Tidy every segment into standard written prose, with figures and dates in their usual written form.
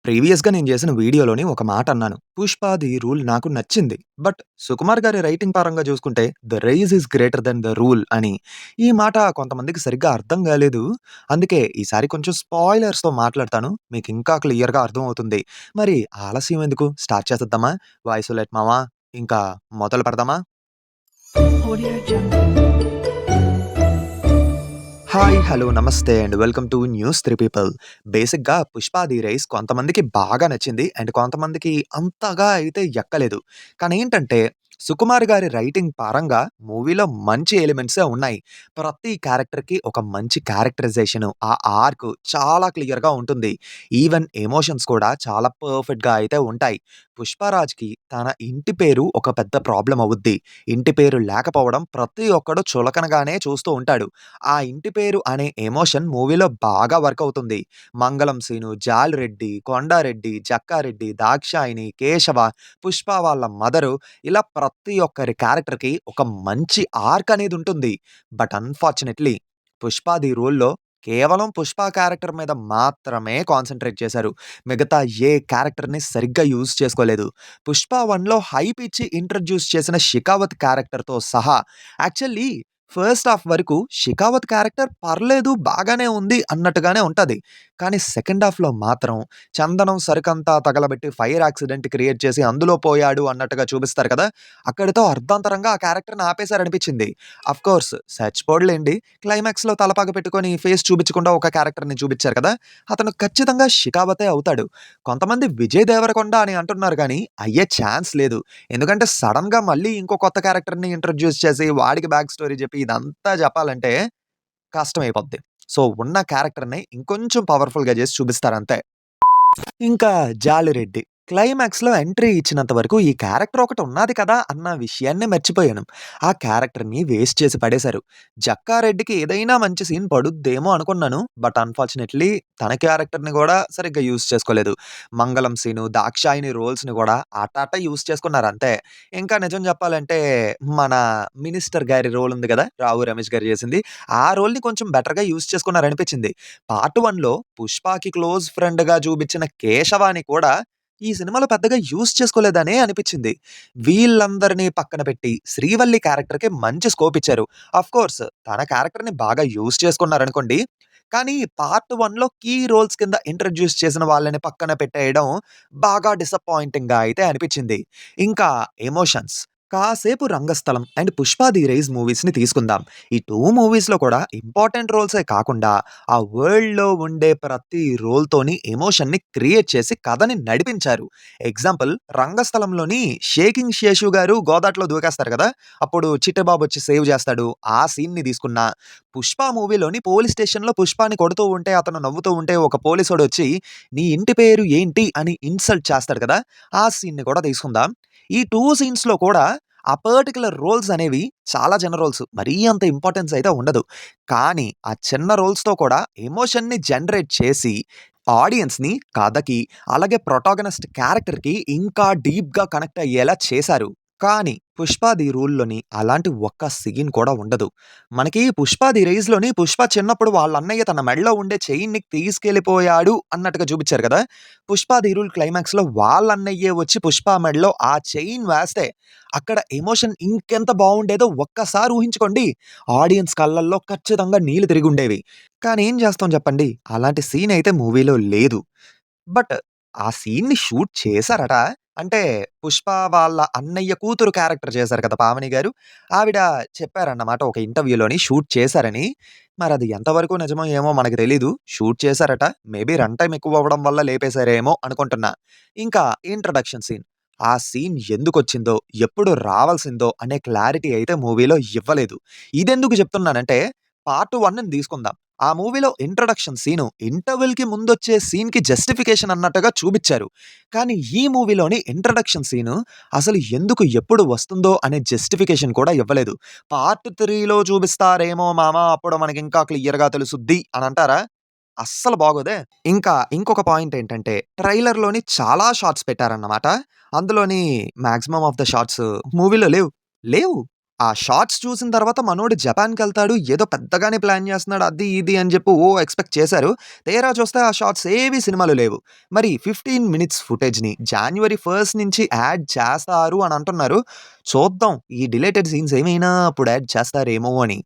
ప్రీవియస్‌గా నేను చేసిన వీడియోలోని ఒక మాట అన్నాను. 'పుష్ప' రూల్ నాకు నచ్చింది. బట్ 'సుకుమార్' గారి రైటింగ్ పరంగా చూసుకుంటే 'the rise is greater than the rule' అని. ఈ మాట కొంతమందికి సరిగ్గా అర్థం కాలేదు. అందుకే ఈసారి కొంచెం స్పాయిలర్స్‌తో మాట్లాడతాను. మీకు ఇంకా క్లియర్‌గా అర్థమవుతుంది. మరి ఆలస్యం ఎందుకు స్టార్ట్ చేసేద్దామా? వాయిస్ లెట్ మావా ఇంకా మొదలు పెడదామా? Audio Jungle. హాయ్! హలో! నమస్తే and welcome to news 3 people. బేసిక్‌గా 'పుష్ప ది రైజ్' కొంతమందికి బాగా నచ్చింది. అండ్ కొంతమందికి అంతగా అయితే ఎక్కలేదు. కానీ ఏంటంటే 'సుకుమార్' గారి రైటింగ్ పరంగా మూవీలో మంచి ఎలిమెంట్సే ఉన్నాయి. ప్రతి క్యారెక్టర్‌కి ఒక మంచి క్యారెక్టరైజేషను, ఆ ఆర్క్ చాలా క్లియర్‌గా ఉంటుంది. ఈవెన్ ఎమోషన్స్ కూడా చాలా పర్ఫెక్ట్‌గా అయితే ఉంటాయి. 'పుష్పరాజ్‌కి' తన ఇంటి పేరు ఒక పెద్ద ప్రాబ్లమ్ అవుద్ది. ఇంటి పేరు లేకపోవడం ప్రతి ఒక్కడు చులకనగానే చూస్తూ ఉంటాడు. ఆ ఇంటి పేరు అనే ఎమోషన్ మూవీలో బాగా వర్క్ అవుతుంది. మంగళం సీను, జాలిరెడ్డి, కొండారెడ్డి, జక్కారెడ్డి, దాక్షాయిని, కేశవ, పుష్ప వాళ్ళ మదరు ఇలా ప్రతి ఒక్కరి క్యారెక్టర్‌కి ఒక మంచి ఆర్క్ అనేది ఉంటుంది. బట్ అన్‌ఫార్చునేట్‌లీ 'పుష్ప ది రూల్‌లో' కేవలం 'పుష్ప' క్యారెక్టర్ మీద మాత్రమే కాన్సంట్రేట్ చేశారు. మిగతా ఏ క్యారెక్టర్‌ని సరిగ్గా యూజ్ చేసుకోలేదు. 'పుష్ప 1లో' హైప్ ఇచ్చి ఇంట్రొడ్యూస్ చేసిన 'షికావత్' క్యారెక్టర్‌తో సహా యాక్చువల్లీ ఫస్ట్ హాఫ్ వరకు 'షికావత్' క్యారెక్టర్ పర్లేదు బాగానే ఉంది అన్నట్టుగానే ఉంటది. కానీ సెకండ్ హాఫ్‌లో మాత్రం చందనం సరుకంతా తగలబెట్టి ఫైర్ యాక్సిడెంట్ క్రియేట్ చేసి అందులో పోయాడు అన్నట్టుగా చూపిస్తారు కదా! అక్కడితో అర్ధాంతరంగా ఆ క్యారెక్టర్‌ని ఆపేసారనిపించింది. ఆఫ్‌కోర్స్ చచ్చిపోడులెండి. క్లైమాక్స్‌లో తలపాగ పెట్టుకొని ఫేస్ చూపించకుండా ఒక క్యారెక్టర్‌ని చూపించారు కదా! అతను ఖచ్చితంగా 'షికావతే' అవుతాడు. కొంతమంది 'విజయ్ దేవరకొండ' అని అంటున్నారు గానీ అయ్యే ఛాన్స్ లేదు. ఎందుకంటే సడెన్‌గా మళ్ళీ ఇంకో కొత్త క్యారెక్టర్‌ని ఇంట్రొడ్యూస్ చేసి వాడికి బ్యాక్ స్టోరీ చెప్పి ఇదంతా చెప్పాలంటే కష్టమైపోద్ది. సో, ఉన్న క్యారెక్టర్‌ని ఇంకొంచెం పవర్‌ఫుల్‌గా చేసి చూపిస్తారంతే. ఇంకా 'జాలిరెడ్డి.' క్లైమాక్స్‌లో ఎంట్రీ ఇచ్చినంత వరకు ఈ క్యారెక్టర్ ఒకటి ఉన్నాది కదా! అన్న విషయాన్నే మర్చిపోయాను. ఆ క్యారెక్టర్‌ని వేస్ట్ చేసి పడేశారు. 'జక్కారెడ్డికి' ఏదైనా మంచి సీన్ పడుద్దేమో అనుకున్నాను. బట్ అన్‌ఫార్చునేట్‌లీ తన క్యారెక్టర్‌ని గూడా సరిగ్గా యూజ్ చేసుకోలేదు. మంగళం సీను, దాక్షాయిని రోల్స్‌ని గూడా అట్ట యూజ్ చేసుకున్నారంతే. ఇంకా నిజం చెప్పాలంటే మన మినిస్టర్ గారి రోల్ ఉంది గదా! 'రావు రమేష్' గారు చేసింది. ఆ రోల్‌ని కొంచెం బెటర్‌గా యూజ్ చేసుకున్నారనిపించింది. పార్ట్ 1లో 'పుష్పకి' క్లోజ్ ఫ్రెండ్‌గా చూపించిన 'కేశవాని' కూడా ఈ సినిమాలో పెద్దగా యూజ్ చేసుకోలేదనే అనిపించింది. వీళ్ళందరిని పక్కన పెట్టి 'శ్రీవల్లి' క్యారెక్టర్‌కి మంచి స్కోప్ ఇచ్చారు. ఆఫ్‌కోర్స్ తన క్యారెక్టర్‌ని బాగా యూజ్ చేసుకున్నారనుకోండి. కానీ పార్ట్ 1లో కీ రోల్స్ కింద ఇంట్రొడ్యూస్ చేసిన వాళ్ళని పక్కన పెట్టేయడం బాగా డిసప్పాయింటింగ్‌గా అయితే అనిపించింది. ఇంకా ఎమోషన్స్ కాసేపు 'రంగస్థలం' అండ్ 'పుష్ప ది రైజ్' మూవీస్‌ని తీసుకుందాం. ఈ 2 మూవీస్‌లో కూడా ఇంపార్టెంట్ రోల్సే కాకుండా ఆ వరల్డ్‌లో ఉండే ప్రతి రోల్‌తోని ఎమోషన్‌ని క్రియేట్ చేసి కథని నడిపించారు. ఎగ్జాంపుల్ 'రంగస్థలంలోని' షేకింగ్ శేషు గారు గోదాట్లో దూకేస్తారు కదా! అప్పుడు చిట్టిబాబు వచ్చి సేవ్ చేస్తాడు. ఆ సీన్‌ని తీసుకున్నా, 'పుష్ప' మూవీలోని పోలీస్ స్టేషన్‌లో పుష్పాని కొడుతూ ఉంటే అతను నవ్వుతూ ఉంటే ఒక పోలీసోడొచ్చి "నీ ఇంటి పేరు ఏంటి?" అని ఇన్సల్ట్ చేస్తాడు కదా! ఆ సీన్‌ని కూడా తీసుకుందాం. ఈ 2 సీన్స్‌లో కూడా ఆ పర్టిక్యులర్ రోల్స్ అనేవి చాలా చిన్న రోల్స్. మరీ అంత ఇంపార్టెన్స్ అయితే ఉండదు. కానీ ఆ చిన్న రోల్స్‌తో కూడా ఎమోషన్‌ని జనరేట్ చేసి ఆడియన్స్‌ని కథకి, అలాగే ప్రొటాగనిస్ట్ క్యారెక్టర్‌కి ఇంకా డీప్‌గా కనెక్ట్ అయ్యేలా చేశారు. కానీ 'పుష్ప ది రూల్‌లోని' అలాంటి ఒక్క సీన్ కూడా ఉండదు. మనకి 'పుష్ప ది రైజ్‌లోని' పుష్ప చిన్నప్పుడు వాళ్ళ అన్నయ్య తన మెడలో ఉండే చైన్‌ని తీసుకెళ్ళిపోయాడు అన్నట్టుగా చూపించారు కదా! 'పుష్ప ది రూల్' క్లైమాక్స్‌లో వాళ్ళ అన్నయ్యే వచ్చి పుష్ప మెడలో ఆ చైన్ వేస్తే అక్కడ ఎమోషన్ ఇంకెంత బావుండేదో ఒక్కసారి ఊహించుకోండి. ఆడియన్స్ కళ్ళల్లో ఖచ్చితంగా నీళ్లు తిరిగుండేవి. కానీ ఏం చేస్తాం చెప్పండి? అలాంటి సీన్ అయితే మూవీలో లేదు. బట్ ఆ సీన్‌ని షూట్ చేశారట. అంటే 'పుష్ప' వాళ్ళ అన్నయ్య కూతురు క్యారెక్టర్ చేశారు కదా! పావని గారు. ఆవిడ చెప్పారన్నమాట ఒక ఇంటర్వ్యూలోని షూట్ చేశారని. మరది ఎంతవరకు నిజమో ఏమో మనకు తెలీదు. షూట్ చేశారట. మేబీ రన్ టైమ్ ఎక్కువ అవ్వడం వల్ల లేపేసారేమో అనుకుంటున్నా. ఇంకా ఇంట్రడక్షన్ సీన్. ఆ సీన్ ఎందుకొచ్చిందో, ఎప్పుడు రావాల్సిందో అనే క్లారిటీ అయితే మూవీలో ఇవ్వలేదు. ఇదెందుకు చెప్తున్నానంటే పార్ట్ 1ని తీసుకుందాం. ఆ మూవీలో ఇంట్రడక్షన్ సీను ఇంటర్వెల్‌కి ముందొచ్చే సీన్‌కి జస్టిఫికేషన్ అన్నట్టుగా చూపిచ్చారు. కానీ ఈ మూవీలోని ఇంట్రడక్షన్ సీను అసలు ఎందుకు, ఎప్పుడు వస్తుందో అనే జస్టిఫికేషన్ కూడా ఇవ్వలేదు. పార్ట్ 3లో చూపిస్తారేమో మామ అప్పుడు మనకింకా క్లియర్‌గా తెలుసుద్ది అనంటారా? అస్సలు బాగోదే! ఇంకా ఇంకొక పాయింట్ ఏంటంటే ట్రైలర్‌లోని చాలా షాట్స్ పెట్టారన్నమాట. అందులోని మాక్సిమం ఆఫ్ ద షాట్స్ మూవీలో లేవు. లేవు. ఆ షార్ట్స్ చూసిన తర్వాత మనోడు జపాన్‌కెళ్తాడు. ఏదో పెద్దగానే ప్లాన్ చేస్తున్నాడు. అది, ఇది అని చెప్పి ఎక్స్‌పెక్ట్ చేశారు. తీరా చూస్తే ఆ షార్ట్స్ ఏవి సినిమాలో లేవు. మరి 15 మినిట్స్ ఫుటేజ్‌ని జాన్యువరి 1 నుంచి యాడ్ చేస్తారు అని అంటున్నారు. చూద్దాం ఈ డిలేటెడ్ సీన్స్ ఏమైనా అప్పుడు యాడ్ చేస్తారేమో అని.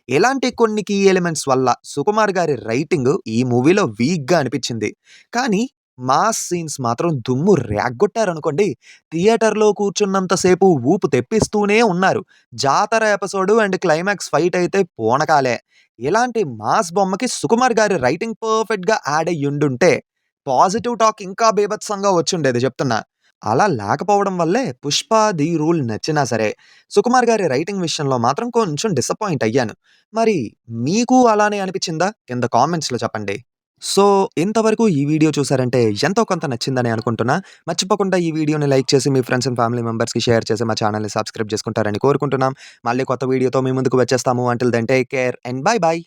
ఇలాంటి కొన్ని కీ ఎలిమెంట్స్ వల్ల సుకుమార్ గారి రైటింగ్ ఈ మూవీలో వీక్‌గా అనిపించింది. కానీ మాస్ సీన్స్ మాత్రం దుమ్ము రేగ్గొట్టారనుకోండి. థియేటర్‌లో కూర్చున్నంత సేపు ఊపు తెప్పిస్తూనే ఉన్నారు. జాతర ఎపిసోడు అండ్ క్లైమాక్స్ ఫైట్ అయితే పూనకాలే. ఇలాంటి మాస్ బొమ్మకి సుకుమార్ గారి రైటింగ్ పర్ఫెక్ట్‌గా యాడ్ అయ్యుండుంటే, పాజిటివ్ టాక్ ఇంకా బీభత్సంగా వచ్చుండేది చెప్తున్నా. అలా లేకపోవడం వల్లే 'పుష్ప ది రూల్' నచ్చినా సరే, సుకుమార్ గారి రైటింగ్ విషయంలో మాత్రం కొంచెం డిసప్పాయింట్ అయ్యాను. మరి మీకు అలానే అనిపిచ్చిందా? కింద కామెంట్స్‌లో చెప్పండి. సో, ఇంతవరకు ఈ వీడియో చూసారంటే ఎంతో కొంత నచ్చిందని అనుకుంటున్నా. మర్చిపోకుండా ఈ వీడియోని లైక్ చేసి మీ ఫ్రెండ్స్ అండ్ ఫ్యామిలీ మెంబర్స్‌కి షేర్ చేసి మా ఛానెల్‌ని సబ్స్క్రైబ్ చేసుకుంటారని కోరుకుంటున్నాం. మళ్ళీ కొత్త వీడియోతో మీ ముందుకు వచ్చేస్తాము. Until then take care and bye by.